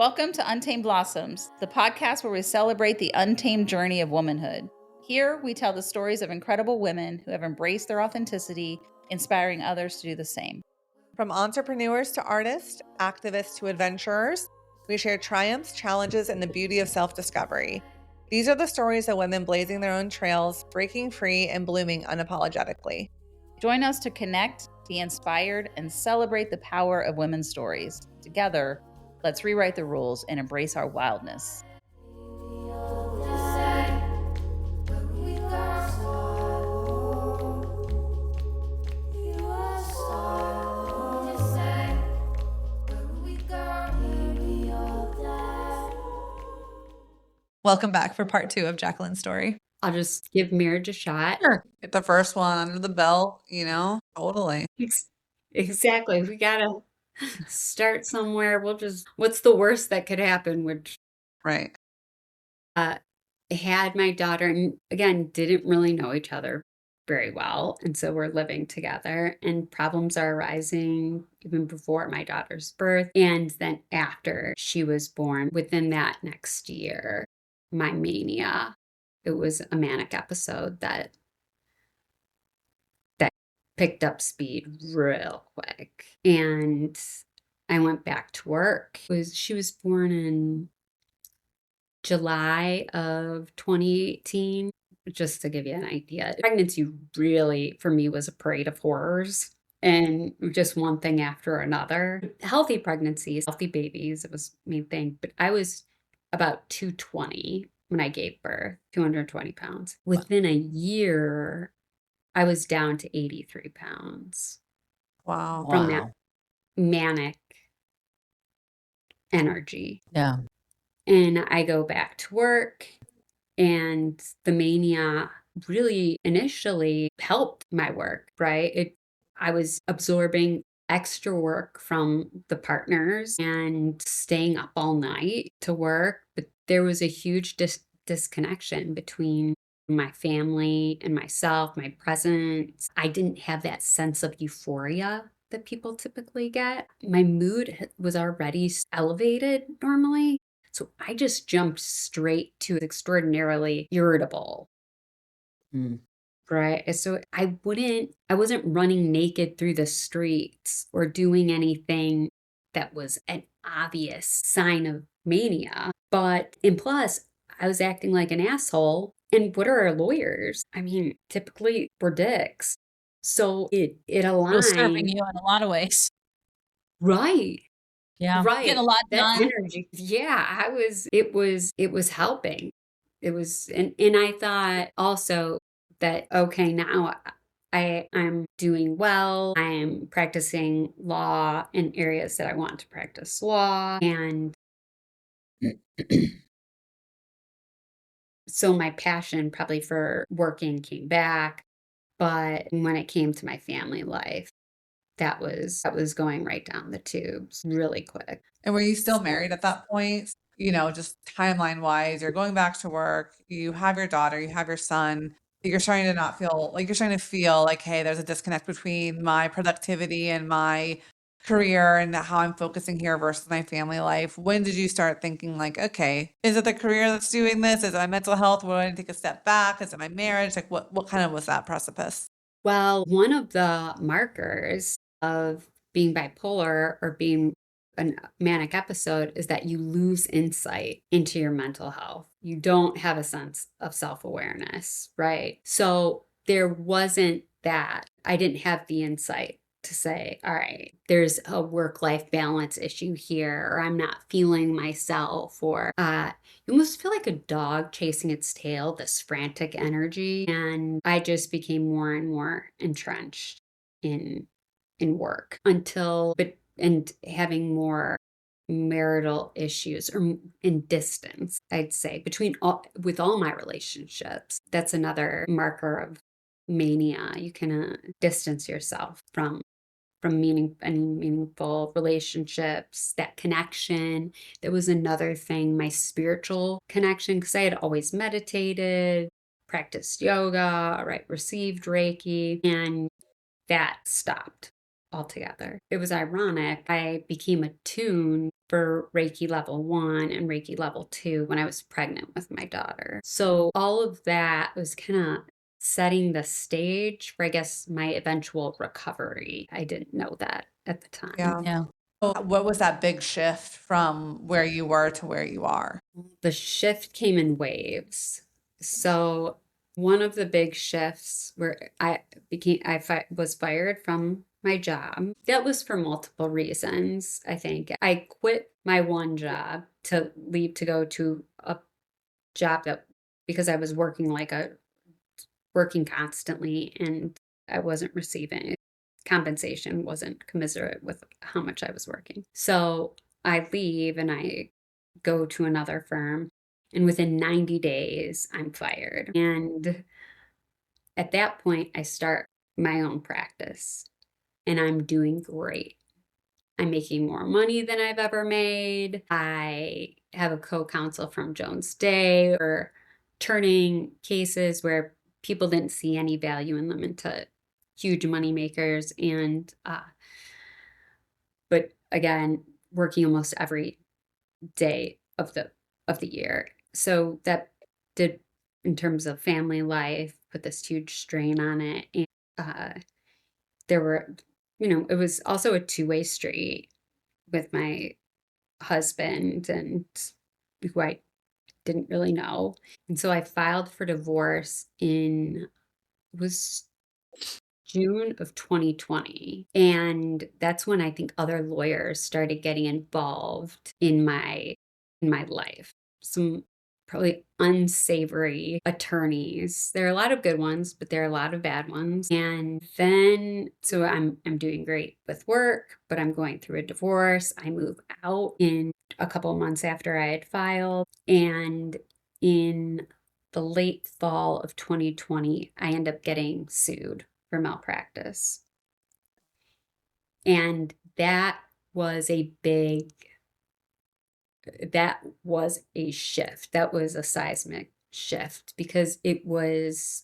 Welcome to Untamed Blossoms, the podcast where we celebrate the untamed journey of womanhood. Here, we tell the stories of incredible women who have embraced their authenticity, inspiring others to do the same. From entrepreneurs to artists, activists to adventurers, we share triumphs, challenges, and the beauty of self-discovery. These are the stories of women blazing their own trails, breaking free, and blooming unapologetically. Join us to connect, be inspired, and celebrate the power of women's stories. Together, let's rewrite the rules and embrace our wildness. Welcome back for part 2 of Jacqueline's story. I'll just give marriage a shot. Sure. Get the first one under the belt, totally. Exactly. We gotta start somewhere. What's the worst that could happen? Which, Right. had my daughter, and again, didn't really know each other very well. And so we're living together, and problems are arising even before my daughter's birth. And then after she was born, within that next year, my mania, it was a manic episode that picked up speed real quick. And I went back to work. She was born in July of 2018, just to give you an idea. Pregnancy really, for me, was a parade of horrors. And just one thing after another. Healthy pregnancies, healthy babies, it was the main thing. But I was about 220 when I gave birth, 220 pounds. Within a year, I was down to 83 pounds. Wow. From that manic energy. Yeah. And I go back to work, and the mania really initially helped my work, right? I was absorbing extra work from the partners and staying up all night to work. But there was a huge disconnection between my family and myself, my presence. I didn't have that sense of euphoria that people typically get. My mood was already elevated normally. So I just jumped straight to extraordinarily irritable. Right. So I wasn't running naked through the streets or doing anything that was an obvious sign of mania. And plus, I was acting like an asshole. And what are our lawyers? I mean, typically we're dicks. So it aligned. It was serving you in a lot of ways. Right. Yeah. Right. Get a lot done. Energy. Yeah, it was helping. It was, and I thought also that, okay, now I'm doing well. I am practicing law in areas that I want to practice law. And so my passion probably for working came back. But when it came to my family life, that was going right down the tubes really quick. And were you still married at that point? Just timeline wise, you're going back to work, you have your daughter, you have your son, you're starting to feel like, hey, there's a disconnect between my productivity and my career and how I'm focusing here versus my family life. When did you start thinking like, okay, is it the career that's doing this? Is it my mental health? Will I take a step back? Is it my marriage? Like what kind of was that precipice? Well, one of the markers of being bipolar or being a manic episode is that you lose insight into your mental health. You don't have a sense of self-awareness, right? So there wasn't that. I didn't have the insight to say, all right, there's a work-life balance issue here, or I'm not feeling myself, or you almost feel like a dog chasing its tail, this frantic energy. And I just became more and more entrenched in work and having more marital issues or in distance, I'd say, with all my relationships. That's another marker of mania. You can distance yourself from meaningful relationships, that connection. There was another thing, my spiritual connection, because I had always meditated, practiced yoga, right, received Reiki, and that stopped altogether. It was ironic. I became attuned for Reiki level 1 and Reiki level 2 when I was pregnant with my daughter. So all of that was kind of setting the stage for, I guess, my eventual recovery. I didn't know that at the time. Yeah. So what was that big shift from where you were to where you are? The shift came in waves. So one of the big shifts where I was fired from my job. That was for multiple reasons, I think. I quit my one job to leave to go to a job because I was working constantly and I wasn't receiving compensation, wasn't commensurate with how much I was working. So I leave and I go to another firm, and within 90 days, I'm fired. And at that point, I start my own practice and I'm doing great. I'm making more money than I've ever made. I have a co-counsel from Jones Day or turning cases where people didn't see any value in them into huge money makers. And, but again, working almost every day of the year. So that did, in terms of family life, put this huge strain on it. And there were, it was also a two-way street with my husband and who I didn't really know. And so I filed for divorce it was June of 2020. And that's when I think other lawyers started getting involved in my life. Some probably unsavory attorneys. There are a lot of good ones, but there are a lot of bad ones. And then so I'm doing great with work, but I'm going through a divorce. I move out in a couple of months after I had filed. And in the late fall of 2020, I end up getting sued for malpractice. And that was a shift. That was a seismic shift because it was,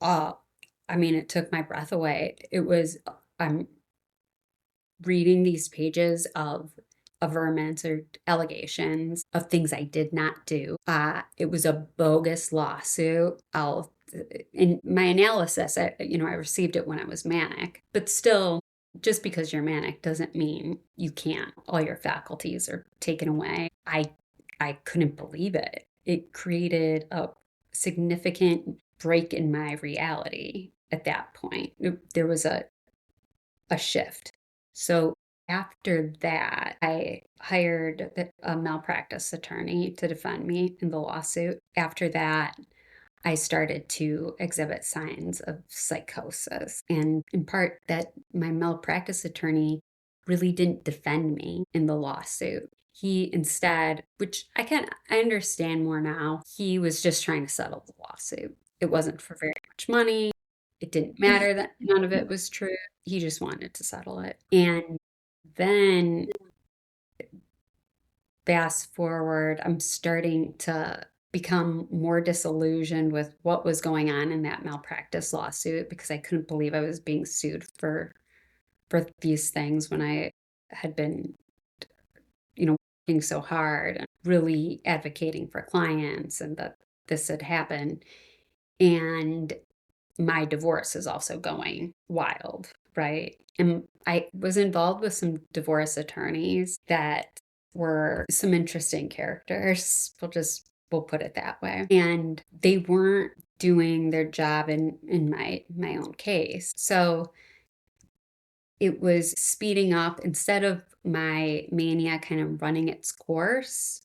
it took my breath away. I'm reading these pages of averments or allegations of things I did not do. It was a bogus lawsuit. In my analysis, I received it when I was manic, but still, just because you're manic doesn't mean you can't. All your faculties are taken away. I couldn't believe it. It created a significant break in my reality at that point. There was a shift. So after that, I hired a malpractice attorney to defend me in the lawsuit. After that, I started to exhibit signs of psychosis. And in part, that my malpractice attorney really didn't defend me in the lawsuit. He instead, which I understand more now, he was just trying to settle the lawsuit. It wasn't for very much money. It didn't matter that none of it was true. He just wanted to settle it. And then fast forward, I'm starting to become more disillusioned with what was going on in that malpractice lawsuit because I couldn't believe I was being sued for these things when I had been, working so hard and really advocating for clients and that this had happened. And my divorce is also going wild, right? And I was involved with some divorce attorneys that were some interesting characters. We'll put it that way. And they weren't doing their job in my own case. So it was speeding up instead of my mania kind of running its course.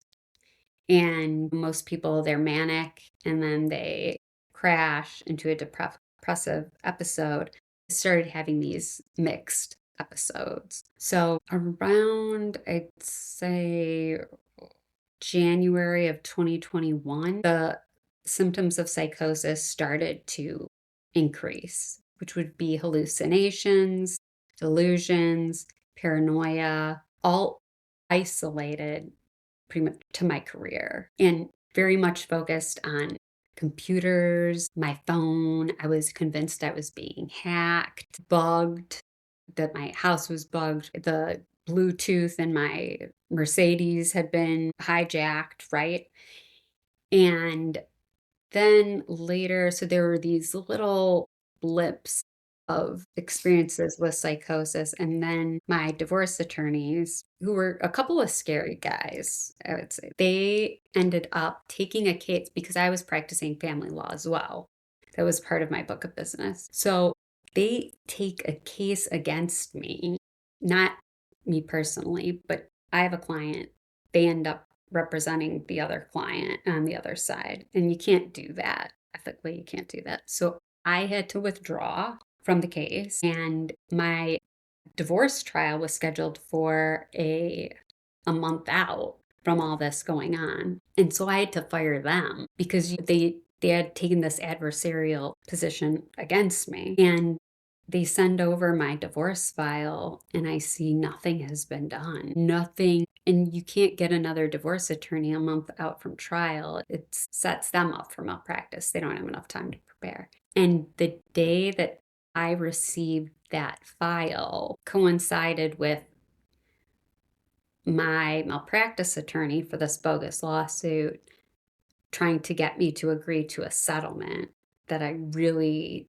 And most people, they're manic and then they crash into a depressive episode. I started having these mixed episodes. So around, I'd say, January of 2021, the symptoms of psychosis started to increase, which would be hallucinations, delusions, paranoia, all isolated pretty much to my career and very much focused on computers, my phone. I was convinced I was being hacked, bugged, that my house was bugged. The Bluetooth in my Mercedes had been hijacked, right? And then later, so there were these little blips of experiences with psychosis. And then my divorce attorneys, who were a couple of scary guys, I would say, they ended up taking a case because I was practicing family law as well. That was part of my book of business. So they take a case against me, not me personally, but I have a client. They end up representing the other client on the other side. And you can't do that. Ethically, you can't do that. So I had to withdraw from the case, and my divorce trial was scheduled for a month out from all this going on. And so I had to fire them because they had taken this adversarial position against me. And they send over my divorce file and I see nothing has been done. Nothing. And you can't get another divorce attorney a month out from trial. It sets them up for malpractice. They don't have enough time to prepare. And the day that I received that file coincided with my malpractice attorney for this bogus lawsuit trying to get me to agree to a settlement that I really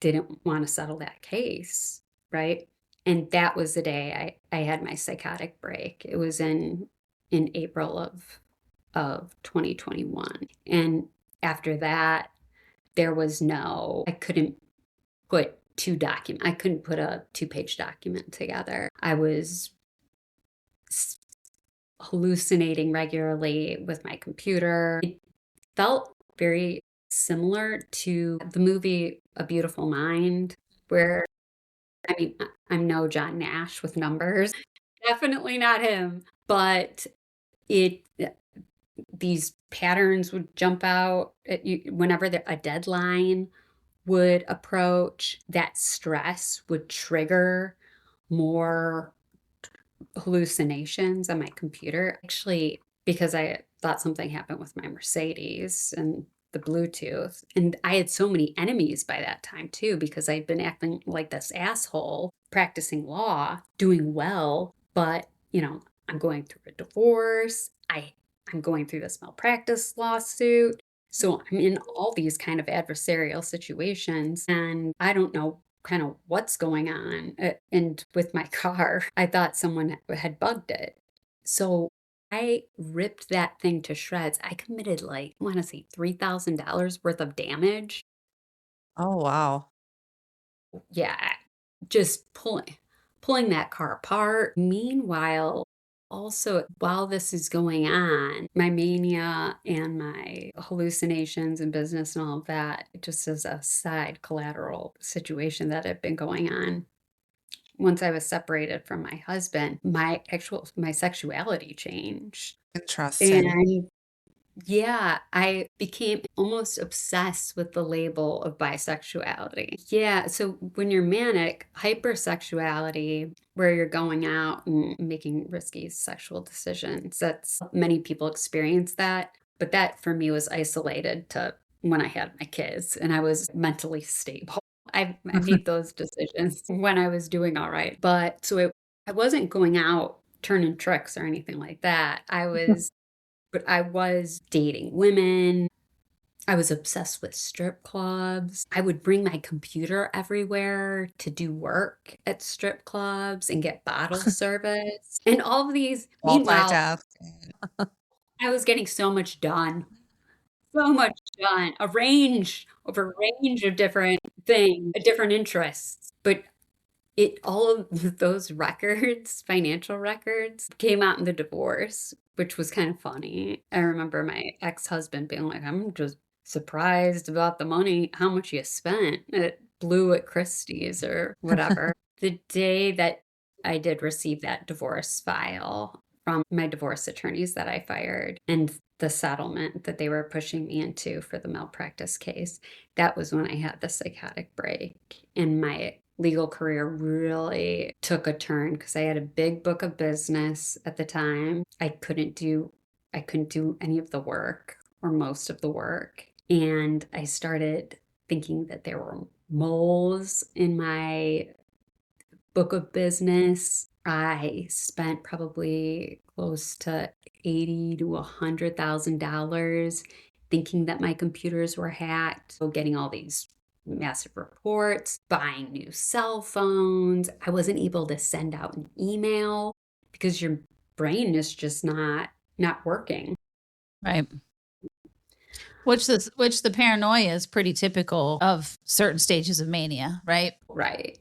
didn't want to settle that case, right? And that was the day I had my psychotic break. It was in April of 2021. And after that, there was no, I couldn't put I couldn't put a 2-page document together. I was hallucinating regularly with my computer. It felt very similar to the movie A Beautiful Mind, where, I mean, I'm no John Nash with numbers, definitely not him, but these patterns would jump out at you whenever a deadline would approach. That stress would trigger more hallucinations on my computer. Actually, because I thought something happened with my Mercedes and the Bluetooth. And I had so many enemies by that time too, because I'd been acting like this asshole, practicing law, doing well, but I'm going through a divorce. I'm going through this malpractice lawsuit. So I'm in all these kind of adversarial situations and I don't know kind of what's going on. And with my car, I thought someone had bugged it. So I ripped that thing to shreds. I committed I want to say $3,000 worth of damage. Oh, wow. Yeah, just pulling that car apart. Meanwhile, also, while this is going on, my mania and my hallucinations and business and all of that, just as a side collateral situation that had been going on. Once I was separated from my husband, my sexuality changed. Interesting. And yeah, I became almost obsessed with the label of bisexuality. Yeah, so when you're manic, hypersexuality, where you're going out and making risky sexual decisions, that's many people experience that. But that for me was isolated to when I had my kids and I was mentally stable. I made those decisions when I was doing all right. But I wasn't going out turning tricks or anything like that. But I was dating women. I was obsessed with strip clubs. I would bring my computer everywhere to do work at strip clubs and get bottle service. And all of these, meanwhile, Multitasking. I was getting so much done. So much done. A range of different things, different interests. But all of those records, financial records, came out in the divorce, which was kind of funny. I remember my ex-husband being like, I'm just surprised about the money, how much you spent at Blue at Christie's or whatever. The day that I did receive that divorce file from my divorce attorneys that I fired and the settlement that they were pushing me into for the malpractice case, that was when I had the psychotic break and my legal career really took a turn because I had a big book of business at the time. I couldn't do any of the work or most of the work. And I started thinking that there were moles in my book of business. I spent probably close to $80,000 to $100,000 thinking that my computers were hacked. So getting all these massive reports, buying new cell phones. I wasn't able to send out an email because your brain is just not working. Right. Which the paranoia is pretty typical of certain stages of mania, right? Right.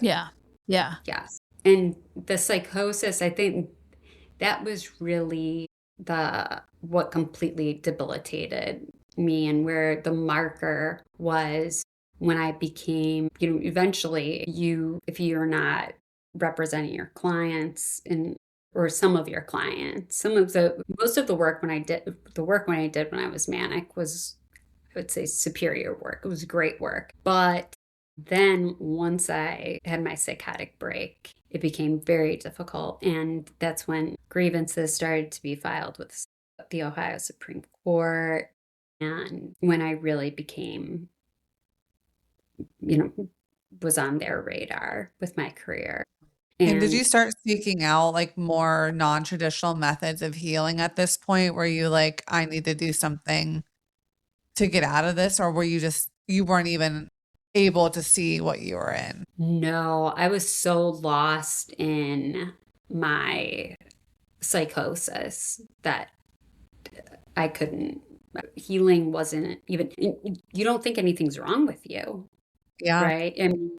Yeah. Yes. And the psychosis, I think that was really what completely debilitated me, and where the marker was when I became, eventually if you're not representing your clients or some of your clients, most of the work when I did when I was manic was, I would say, superior work. It was great work. But then once I had my psychotic break, it became very difficult. And that's when grievances started to be filed with the Ohio Supreme Court. And when I really became, was on their radar with my career. And did And you start seeking out like more non-traditional methods of healing at this point where you like, I need to do something to get out of this? Or were you weren't even able to see what you were in? no, I was so lost in my psychosis that I couldn't, healing wasn't even, you don't think anything's wrong with you, Yeah. right? I mean,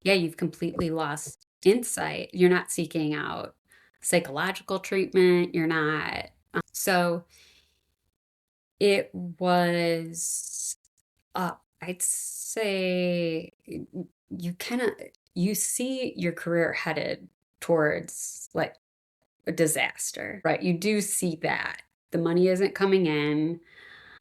yeah, you've completely lost insight. You're not seeking out psychological treatment. You're not. So it was, I'd say you see your career headed towards like a disaster, right? You do see that the money isn't coming in.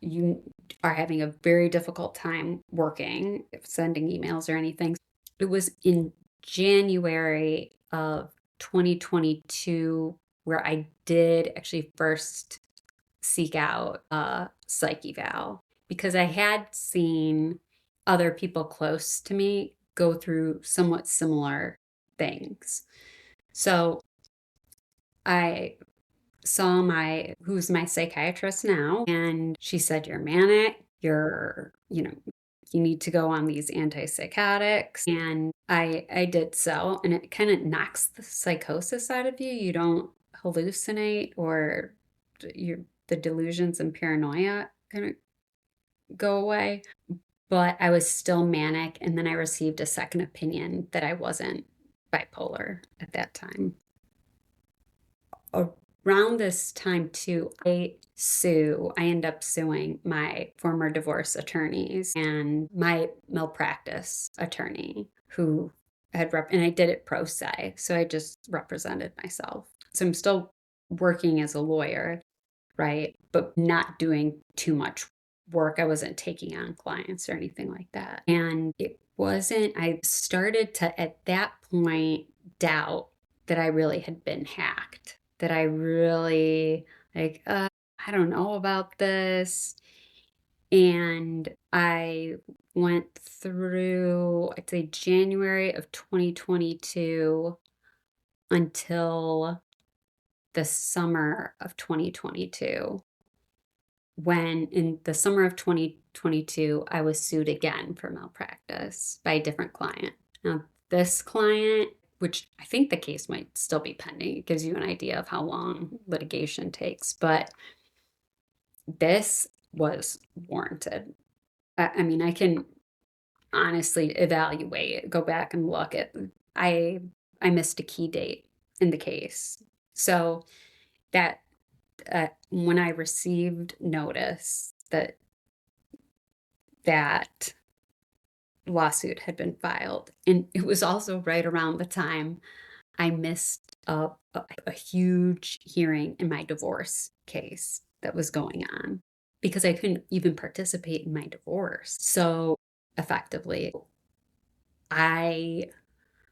You are having a very difficult time working, sending emails or anything. It was in January of 2022 where I did actually first seek out a psych eval, because I had seen other people close to me go through somewhat similar things. So I saw who's my psychiatrist now, and she said, "You're manic, you need to go on these antipsychotics." And I did so, and it kind of knocks the psychosis out of you. You don't hallucinate, or the delusions and paranoia kind of go away. But I was still manic, and then I received a second opinion that I wasn't bipolar at that time. Around this time too, I end up suing my former divorce attorneys and my malpractice attorney, who and I did it pro se, so I just represented myself. So I'm still working as a lawyer, right? But not doing too much work. I wasn't taking on clients or anything like that. And I started to, at that point, doubt that I really had been hacked, that I really, I don't know about this. And I went through, I'd say, January of 2022 until the summer of 2022, when in the summer of 2022, I was sued again for malpractice by a different client. Now, this client, which I think the case might still be pending, it gives you an idea of how long litigation takes, but this was warranted. I mean, I can honestly evaluate, go back and look at, I missed a key date in the case. So that when I received notice that lawsuit had been filed, and it was also right around the time I missed a huge hearing in my divorce case that was going on, because I couldn't even participate in my divorce. So effectively, I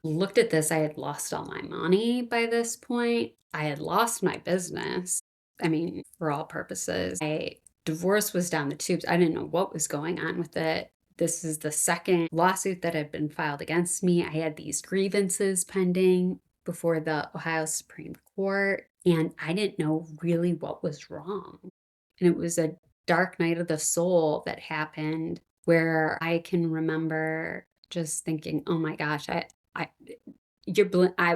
looked at this. I had lost all my money by this point. I had lost my business. I mean, for all purposes, my divorce was down the tubes. I didn't know what was going on with it. This is the second lawsuit that had been filed against me. I had these grievances pending before the Ohio Supreme Court, and I didn't know really what was wrong. And it was a dark night of the soul that happened where I can remember just thinking, oh my gosh, I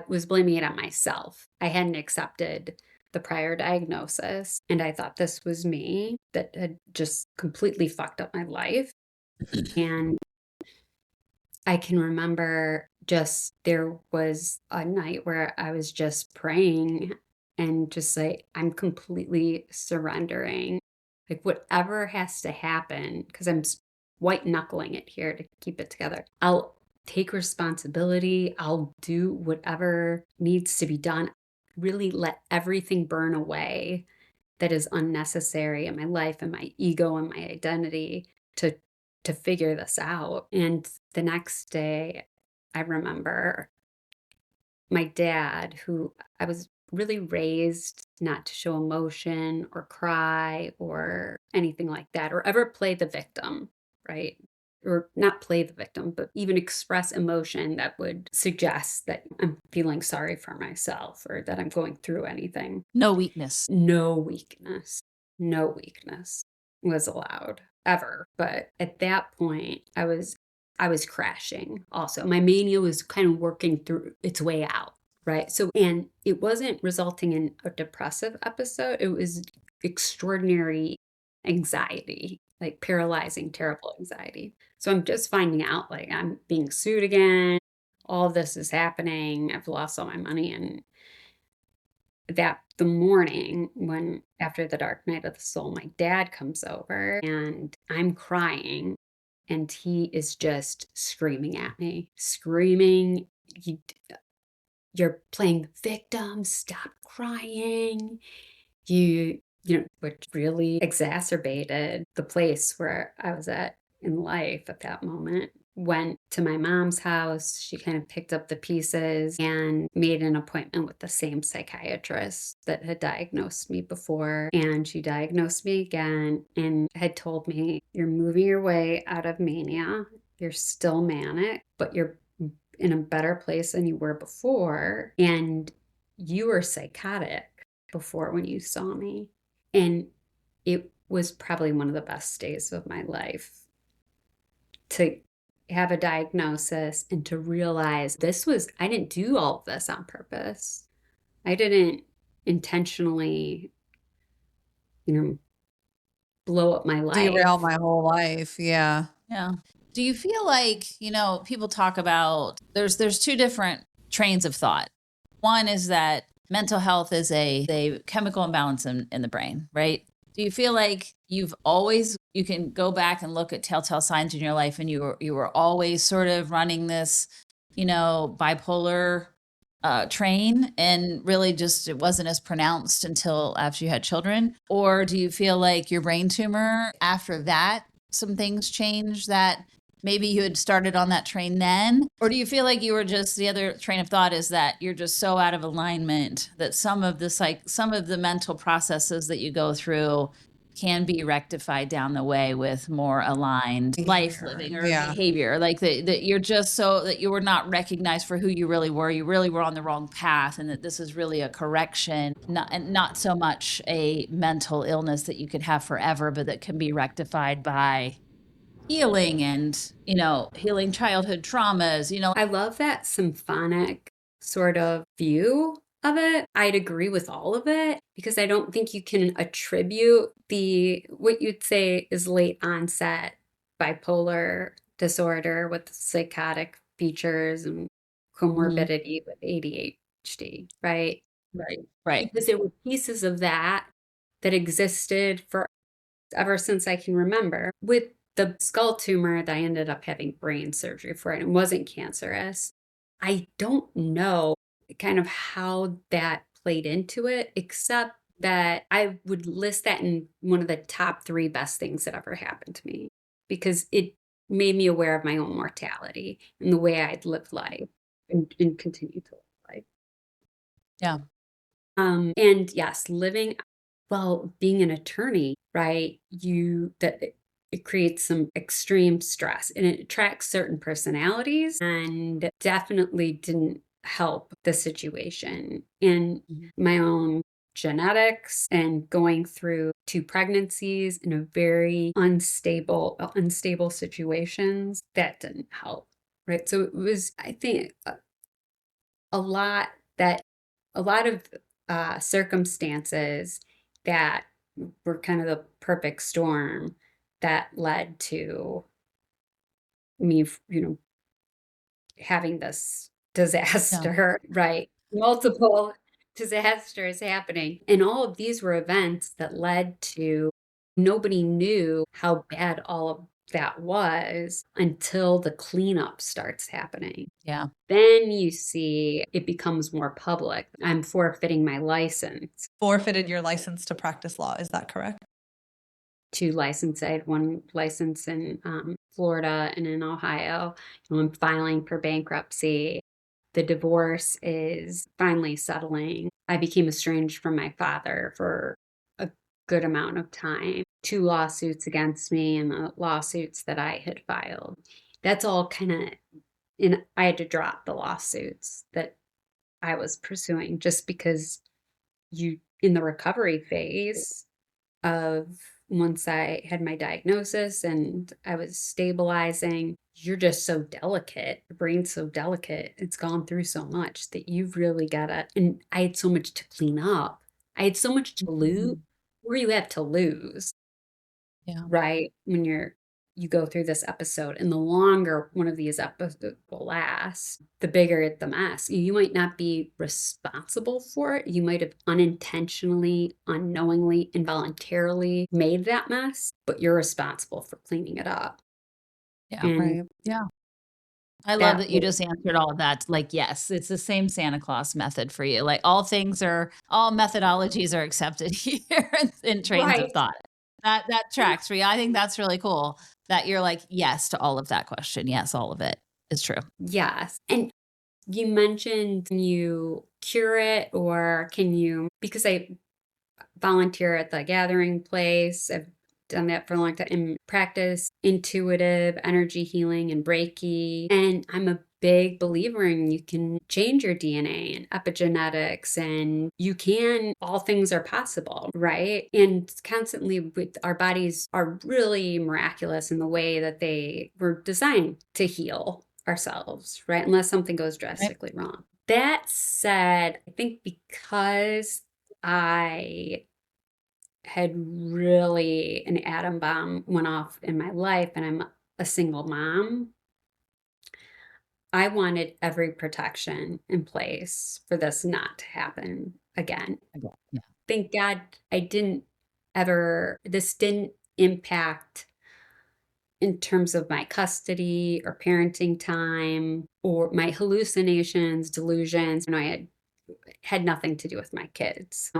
was blaming it on myself. I hadn't accepted the prior diagnosis, and I thought this was me that had just completely fucked up my life. And I can remember just there was a night where I was just praying and just like, I'm completely surrendering. Like, whatever has to happen, because I'm white knuckling it here to keep it together. I'll take responsibility. I'll do whatever needs to be done. Really let everything burn away that is unnecessary in my life and my ego and my identity to figure this out. And the next day, I remember my dad, who I was really raised not to show emotion or cry or anything like that, or ever play the victim, right? Or not play the victim, but even express emotion that would suggest that I'm feeling sorry for myself or that I'm going through anything. No weakness. No weakness. No weakness was allowed ever. But at that point, I was crashing also. My mania was kind of working through its way out, right? So, and it wasn't resulting in a depressive episode. It was extraordinary anxiety, like paralyzing, terrible anxiety. So I'm just finding out like I'm being sued again. All this is happening. I've lost all my money. And that the morning when after the dark night of the soul, my dad comes over and I'm crying and he is just screaming at me, screaming, you're playing the victim, stop crying. Which really exacerbated the place where I was at in life at that moment. Went to my mom's house. She kind of picked up the pieces and made an appointment with the same psychiatrist that had diagnosed me before. And she diagnosed me again and had told me, you're moving your way out of mania. You're still manic, but you're in a better place than you were before. And you were psychotic before when you saw me. And it was probably one of the best days of my life to have a diagnosis and to realize I didn't do all of this on purpose. I didn't intentionally, blow up my life. Derail my whole life. Yeah. Yeah. Do you feel like, people talk about there's two different trains of thought. One is that mental health is a chemical imbalance in the brain, right? Do you feel like you can go back and look at telltale signs in your life and you were always sort of running this, bipolar train and really just it wasn't as pronounced until after you had children? Or do you feel like your brain tumor, after that, some things changed that maybe you had started on that train then? Or do you feel like you were just, the other train of thought is that you're just so out of alignment that some of the mental processes that you go through can be rectified down the way with more aligned life living or behavior, like that you're just so that you were not recognized for who you really were. You really were on the wrong path, and that this is really a correction, not so much a mental illness that you could have forever, but that can be rectified by healing and, healing childhood traumas, I love that symphonic sort of view of it. I'd agree with all of it because I don't think you can attribute what you'd say is late onset bipolar disorder with psychotic features and comorbidity with ADHD, right? Right. Because there were pieces of that existed for ever since I can remember. With the skull tumor that I ended up having brain surgery for, and it wasn't cancerous. I don't know kind of how that played into it, except that I would list that in one of the top 3 best things that ever happened to me because it made me aware of my own mortality and the way I'd lived life and continue to live life. Yeah. And yes, being an attorney, right? it creates some extreme stress, and it attracts certain personalities, and definitely didn't help the situation. And my own genetics and going through 2 pregnancies in a very unstable situations, that didn't help. Right. So it was, I think, a lot that a lot of circumstances that were kind of the perfect storm that led to me, having this disaster, right? Multiple disasters happening. And all of these were events that led to, nobody knew how bad all of that was until the cleanup starts happening. Yeah. Then you see it becomes more public. I'm forfeiting my license. Forfeited your license to practice law. Is that correct? 2 licenses. I had 1 license in Florida and in Ohio. I'm filing for bankruptcy. The divorce is finally settling. I became estranged from my father for a good amount of time. 2 lawsuits against me and the lawsuits that I had filed. That's all kind of, and I had to drop the lawsuits that I was pursuing just because in the recovery phase of, once I had my diagnosis and I was stabilizing, you're just so delicate. Your brain's so delicate. It's gone through so much that you've really got to, and I had so much to clean up. I had so much to lose, where you have to lose. Yeah. Right? When you go through this episode, and the longer one of these episodes will last, the bigger the mess. You might not be responsible for it. You might have unintentionally, unknowingly, involuntarily made that mess, but you're responsible for cleaning it up. Yeah. And Right. Yeah. I love that you just answered all of that. Like, yes, it's the same Santa Claus method for you. Like all methodologies are accepted here in trains of Right. thought. That tracks for you. I think that's really cool that you're like, yes to all of that question. Yes, all of it is true. Yes. And you mentioned, can you cure it, or because I volunteer at the gathering place. I've done that for a long time and practice intuitive energy healing and Reiki. And I'm a big believer in, you can change your DNA and epigenetics, and all things are possible, right? And constantly, with our bodies are really miraculous in the way that they were designed to heal ourselves, right? Unless something goes drastically wrong. That said, I think because I had really, an atom bomb went off in my life and I'm a single mom, I wanted every protection in place for this not to happen again. Yeah. Thank God this didn't impact in terms of my custody or parenting time or my hallucinations, delusions. I had nothing to do with my kids.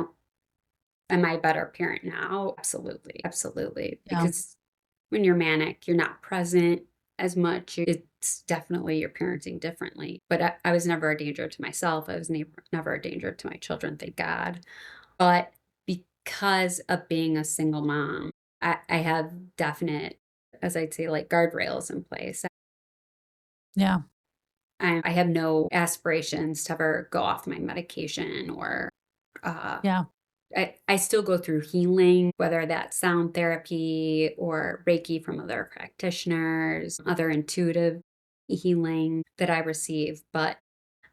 Am I a better parent now? Absolutely. Absolutely. Yeah. Because when you're manic, you're not present as much. It's definitely, you're parenting differently. But I was never a danger to myself. I was never a danger to my children, thank God. But because of being a single mom, I have definite, as I'd say, like guardrails in place. Yeah. I have no aspirations to ever go off my medication or Yeah. I still go through healing, whether that's sound therapy or Reiki from other practitioners, other intuitive healing that I receive, but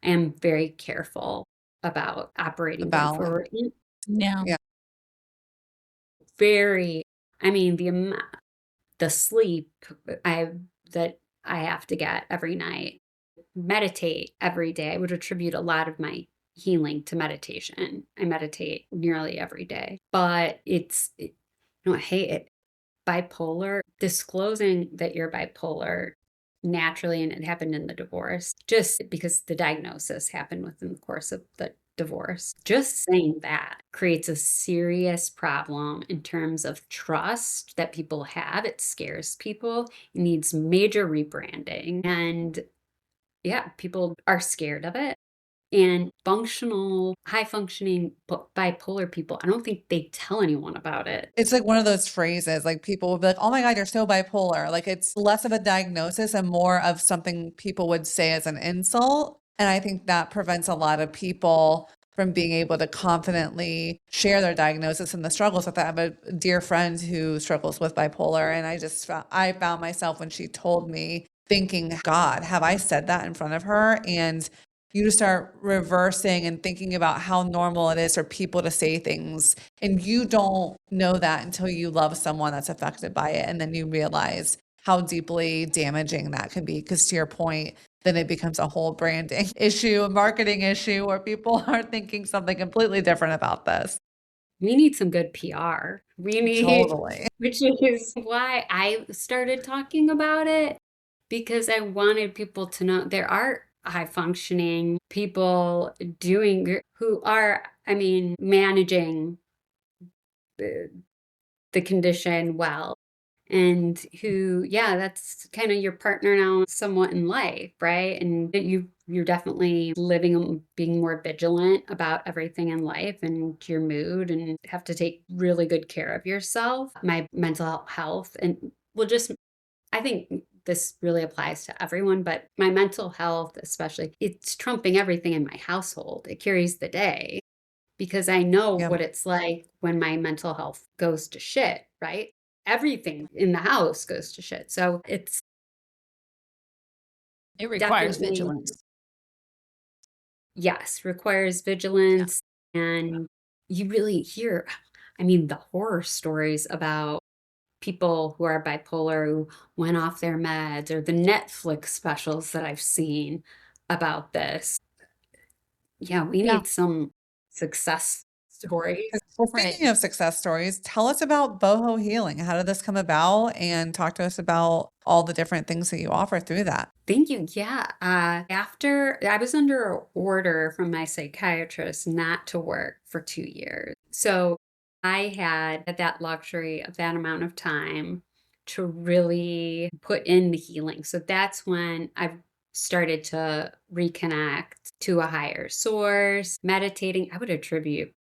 I am very careful about operating going forward. Yeah. Yeah. The sleep that I have to get every night, meditate every day. I would attribute a lot of my healing to meditation. I meditate nearly every day, but I hate it. Bipolar, disclosing that you're bipolar naturally, and it happened in the divorce, just because the diagnosis happened within the course of the divorce. Just saying that creates a serious problem in terms of trust that people have. It scares people. It needs major rebranding. And yeah, people are scared of it. And functional, high functioning bipolar people, I don't think they tell anyone about it. It's like one of those phrases, like people will be like, oh my God, you're so bipolar. Like it's less of a diagnosis and more of something people would say as an insult. And I think that prevents a lot of people from being able to confidently share their diagnosis and the struggles with that. I have a dear friend who struggles with bipolar. And I found myself when she told me thinking, God, have I said that in front of her? And you just start reversing and thinking about how normal it is for people to say things. And you don't know that until you love someone that's affected by it. And then you realize how deeply damaging that can be. Because to your point, then it becomes a whole branding issue, a marketing issue where people are thinking something completely different about this. We need some good PR. We need, Totally. which is why I started talking about it, because I wanted people to know there are high functioning people who are, I mean, managing the condition well, and who, yeah, that's kind of your partner now somewhat in life, right? And you're definitely living, being more vigilant about everything in life and your mood, and have to take really good care of yourself. My mental health, and I think this really applies to everyone, but my mental health, especially, it's trumping everything in my household. It carries the day because I know Yeah. what it's like when my mental health goes to shit, right? Everything in the house goes to shit. So it requires definitely, vigilance. yes, requires vigilance. And you really hear, I mean, the horror stories about people who are bipolar who went off their meds, or the Netflix specials that I've seen about this. Yeah, we Yeah. need some success stories. Well, Right. speaking of success stories, tell us about Boho Healing. How did this come about? And talk to us about all the different things that you offer through that. Thank you. Yeah. After I was under an order from my psychiatrist not to work for 2 years. So I had that luxury of that amount of time to really put in the healing. So that's when I've started to reconnect to a higher source, meditating. I would attribute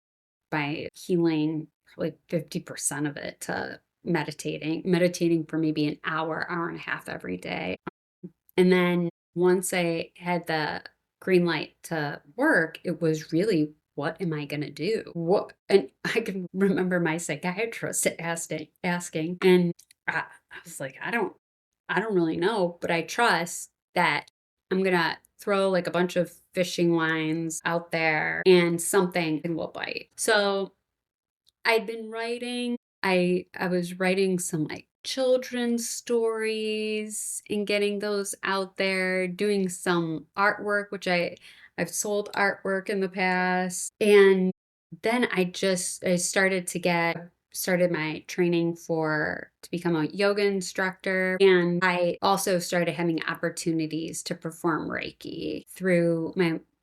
my healing probably 50% of it to meditating for maybe an hour and a half every day. And then once I had the green light to work, it was really, what am I going to do? And I can remember my psychiatrist asking, and I was like, I don't really know, but I trust that I'm going to throw like a bunch of fishing lines out there and something will bite. So I'd been writing. I was writing some like children's stories and getting those out there, doing some artwork, which I've sold artwork in the past. And then I started my training to become a yoga instructor. And I also started having opportunities to perform Reiki through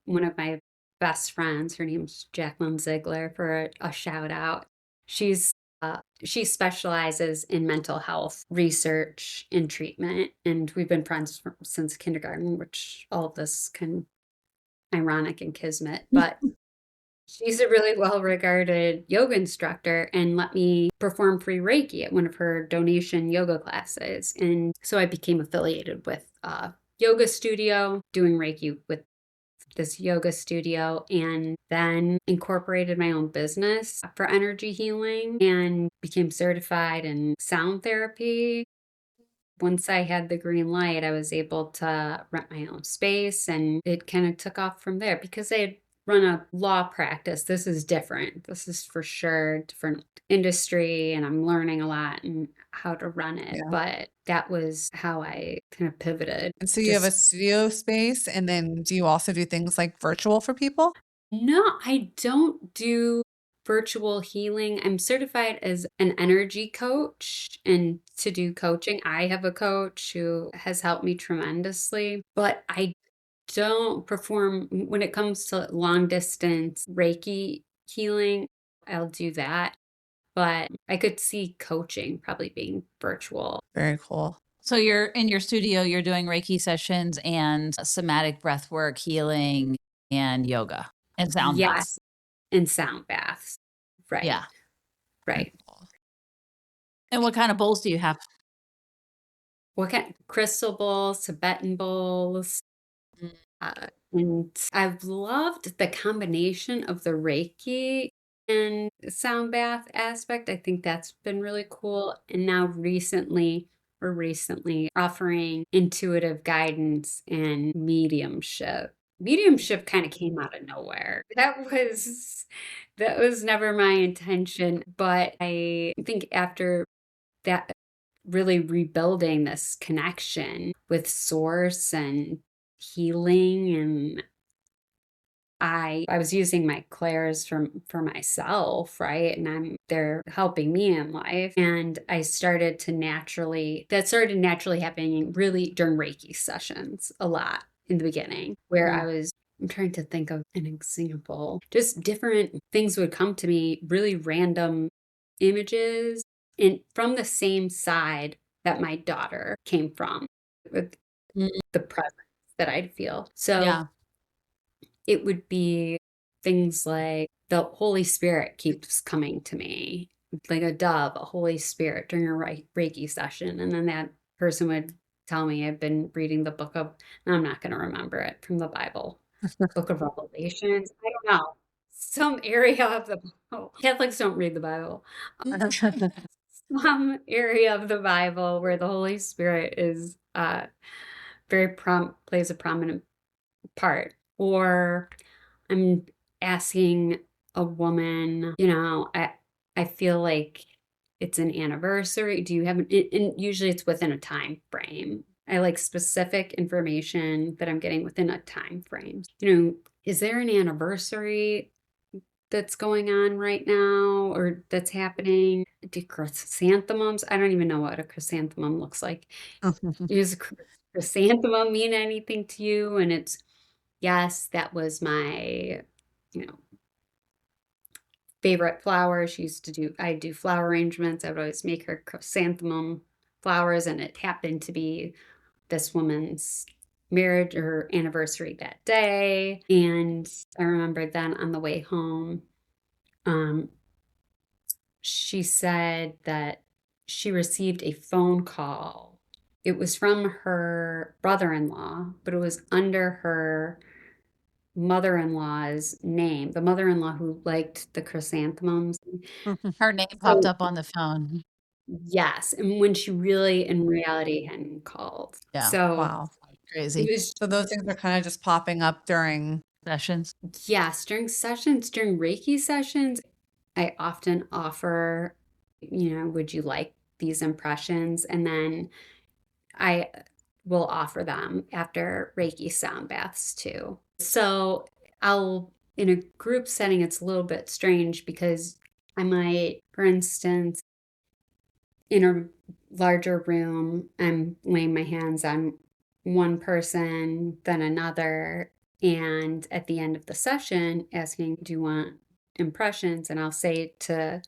one of my best friends. Her name's Jacqueline Ziegler, for a shout out. She specializes in mental health research and treatment, and we've been friends since kindergarten, which all of this can ironic and kismet, but she's a really well-regarded yoga instructor and let me perform free Reiki at one of her donation yoga classes. And so I became affiliated with a yoga studio, doing Reiki with this yoga studio, and then incorporated my own business for energy healing and became certified in sound therapy. Once I had the green light, I was able to rent my own space, and it kind of took off from there because I had run a law practice. This is different. This is for sure different industry, and I'm learning a lot and how to run it. Yeah. But that was how I kind of pivoted. And so you have a studio space, and then do you also do things like virtual for people? No, I don't do virtual healing. I'm certified as an energy coach, and to do coaching, I have a coach who has helped me tremendously, but I don't perform when it comes to long distance Reiki healing. I'll do that, but I could see coaching probably being virtual. Very cool. So you're in your studio, you're doing Reiki sessions and somatic breath work, healing, and yoga and sound baths. Yes. And sound baths. Right. Yeah. Right. And what kind of bowls do you have? What kind? Crystal bowls, Tibetan bowls. And I've loved the combination of the Reiki and sound bath aspect. I think that's been really cool. And now recently offering intuitive guidance and mediumship. Mediumship kind of came out of nowhere. That was never my intention, but I think after that, really rebuilding this connection with source and healing, and I was using my clairs for myself, right? And they're helping me in life. And that started naturally happening really during Reiki sessions a lot in the beginning, where I'm trying to think of an example. Just different things would come to me, really random images, and from the same side that my daughter came from, with the presence that I'd feel. So Yeah. it would be things like the Holy Spirit keeps coming to me, like a dove, a Holy Spirit during a Reiki session. And then that person would tell me I've been reading the book of, and I'm not going to remember it, from the Bible, book of Revelations. I don't know. Some area of the Bible. Catholics don't read the Bible. Some area of the Bible where the Holy Spirit is plays a prominent part. Or I'm asking a woman, I feel like it's an anniversary. Do you have and usually it's within a time frame. I like specific information that I'm getting within a time frame. Is there an anniversary that's going on right now or that's happening? Do chrysanthemums? I don't even know what a chrysanthemum looks like. Does chrysanthemum mean anything to you? And it's, yes, that was my, favorite flower. I do flower arrangements. I would always make her chrysanthemum flowers, and it happened to be this woman's marriage or anniversary that day. And I remember then on the way home, she said that she received a phone call. It was from her brother-in-law, but it was under her mother-in-law's name, the mother-in-law who liked the chrysanthemums. Her name popped up on the phone. Yes, and when she really, in reality, hadn't called. Yeah. So Wow. Crazy. it was, So those things are kind of just popping up during Sessions. yes, during Reiki sessions, I often offer, would you like these impressions? And then I will offer them after Reiki sound baths too. So in a group setting, it's a little bit strange because I might, for instance, in a larger room, I'm laying my hands on one person, then another, and at the end of the session, asking, do you want impressions? And I'll say to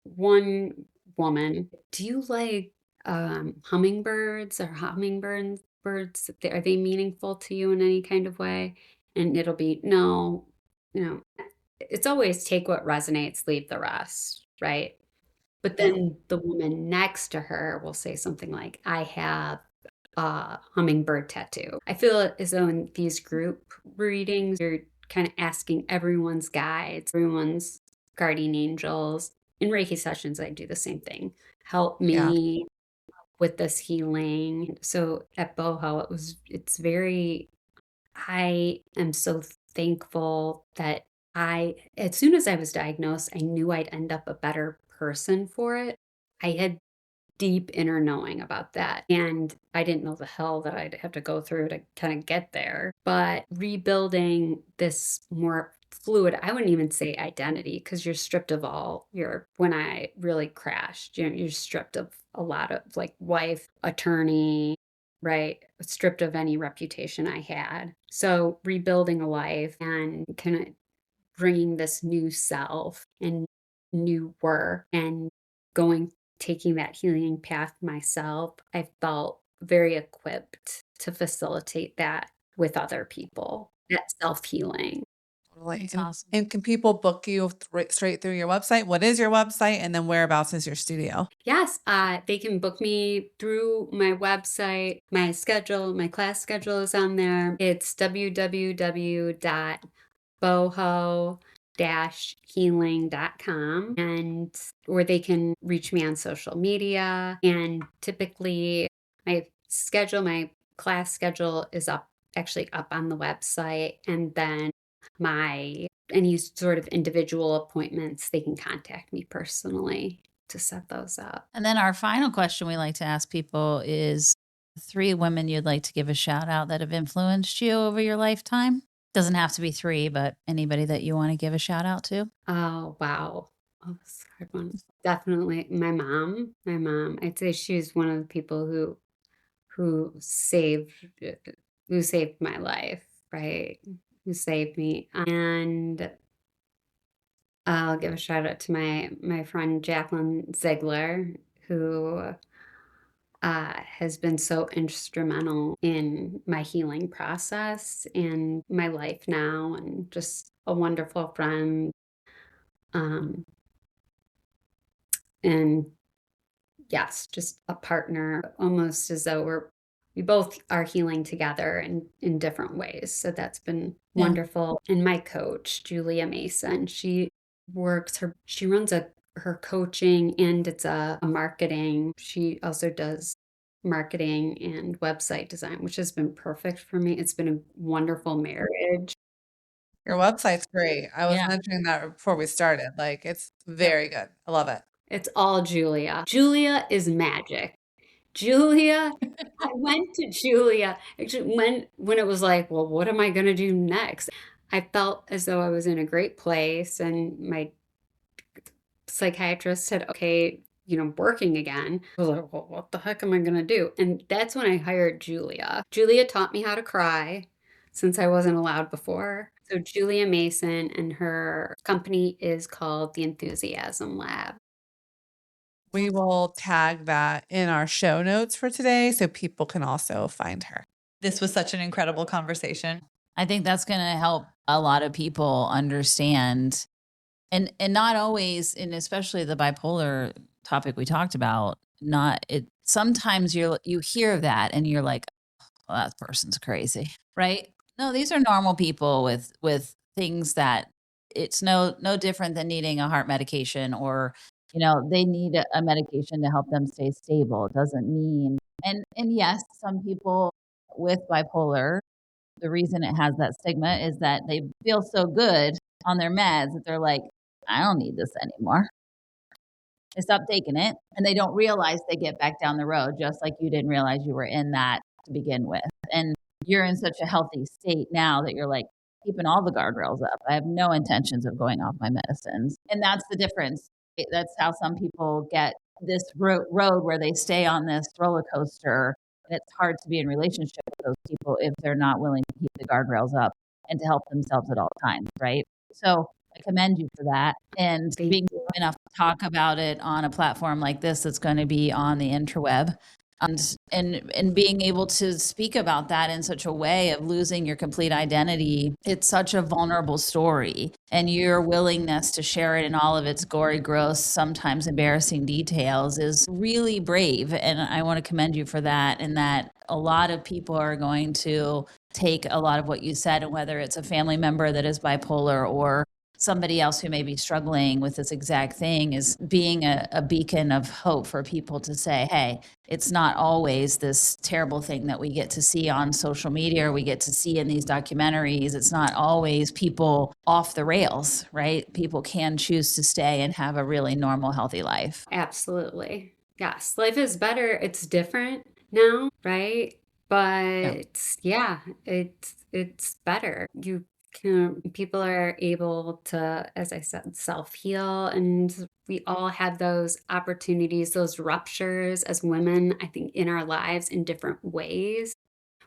one woman, do you like hummingbirds or birds? Are they meaningful to you in any kind of way? And it'll be, no, it's always take what resonates, leave the rest, right? But then the woman next to her will say something like, I have a hummingbird tattoo. I feel as though in these group readings, you're kind of asking everyone's guides, everyone's guardian angels. In Reiki sessions, I do the same thing. Help me with this healing. So at Boho, I am so thankful that as soon as I was diagnosed, I knew I'd end up a better person for it. I had deep inner knowing about that. And I didn't know the hell that I'd have to go through to kind of get there. But rebuilding this more fluid, I wouldn't even say identity, because you're stripped of when I really crashed, you're stripped of a lot of like wife, attorney, right? Stripped of any reputation I had. So rebuilding a life and kind of bringing this new self and new work and taking that healing path myself, I felt very equipped to facilitate that with other people. that self-healing. Totally. That's And, awesome. and can people book you straight through your website? What is your website? And then whereabouts is your studio? Yes, they can book me through my website. My schedule, my class schedule is on there. It's www.boho-healing.com, and or they can reach me on social media. And typically my class schedule is actually up on the website. And then my any sort of individual appointments, they can contact me personally to set those up. And then our final question we like to ask people is 3 women you'd like to give a shout out that have influenced you over your lifetime. Doesn't have to be 3, but anybody that you want to give a shout out to. Oh, wow. Oh, that's a hard one. Definitely my mom. My mom. I'd say she's one of the people who saved who saved my life, right? Who saved me. And I'll give a shout out to my friend Jacqueline Ziegler, who has been so instrumental in my healing process and my life now, and just a wonderful friend. Um, and yes, just a partner, almost as though we both are healing together in different ways. So that's been Yeah. wonderful. And my coach, Julia Mason, she runs her coaching, and it's a marketing. She also does marketing and website design, which has been perfect for me. It's been a wonderful marriage. Your website's great. I was Yeah. mentioning that before we started. Like, it's very good. I love it. It's all Julia. Julia is magic. Julia, I went to Julia actually when it was like, well, what am I going to do next? I felt as though I was in a great place, and my psychiatrist said, okay, working again. I was like, well, what the heck am I going to do? And that's when I hired Julia. Julia taught me how to cry since I wasn't allowed before. So Julia Mason, and her company is called the Enthusiasm Lab. We will tag that in our show notes for today so people can also find her. This was such an incredible conversation. I think that's going to help a lot of people understand, and not always, and especially the bipolar topic we talked about, not it. Sometimes you hear that and you're like, well, that person's crazy, right? No, these are normal people with things that it's no different than needing a heart medication, or they need a medication to help them stay stable. It doesn't mean, and yes, some people with bipolar, the reason it has that stigma is that they feel so good on their meds that they're like, I don't need this anymore. They stop taking it, and they don't realize they get back down the road, just like you didn't realize you were in that to begin with. And you're in such a healthy state now that you're like keeping all the guardrails up. I have no intentions of going off my medicines. And that's the difference. That's how some people get this road where they stay on this roller coaster. And it's hard to be in relationship with those people if they're not willing to keep the guardrails up and to help themselves at all times, right? So I commend you for that, and Thank being you. enough to talk about it on a platform like this that's going to be on the interweb, and being able to speak about that in such a way of losing your complete identity. It's such a vulnerable story, and your willingness to share it in all of its gory, gross, sometimes embarrassing details is really brave, and I want to commend you for that. And that a lot of people are going to take a lot of what you said, and whether it's a family member that is bipolar or somebody else who may be struggling with this exact thing, is being a beacon of hope for people to say, hey, it's not always this terrible thing that we get to see on social media or we get to see in these documentaries. It's not always people off the rails, right? People can choose to stay and have a really normal, healthy life. Absolutely. Yes. Life is better. It's different now, right? But yeah, it's better. People are able to, as I said, self-heal, and we all have those opportunities, those ruptures as women, I think, in our lives in different ways,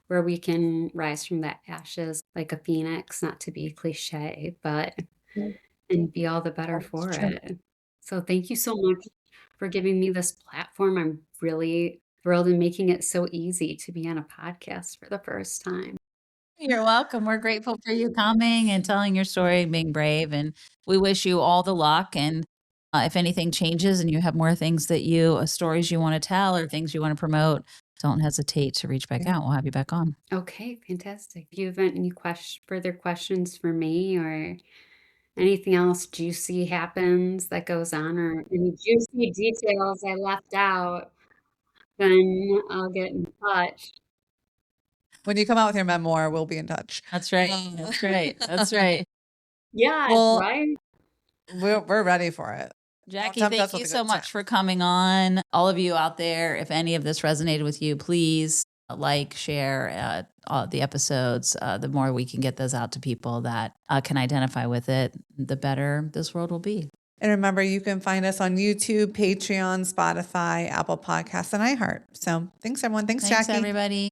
where we can rise from the ashes like a phoenix, not to be cliche, but and be all the better for it. So thank you so much for giving me this platform. I'm really thrilled and making it so easy to be on a podcast for the first time. You're welcome. We're grateful for you coming and telling your story and being brave. And we wish you all the luck. And if anything changes and you have more things that stories you want to tell or things you want to promote, don't hesitate to reach back out. We'll have you back on. Okay, fantastic. If you have any further questions for me or anything else juicy happens that goes on or any juicy details I left out, then I'll get in touch. When you come out with your memoir, we'll be in touch. That's right. That's right. That's right. Yeah, Well, right? we're ready for it. Jackie, Don't tempt us thank with you a so good much time. for coming on. All of you out there, if any of this resonated with you, please share the episodes. The more we can get those out to people that can identify with it, the better this world will be. And remember, you can find us on YouTube, Patreon, Spotify, Apple Podcasts, and iHeart. So thanks, everyone. Thanks, Thanks, Jackie. everybody.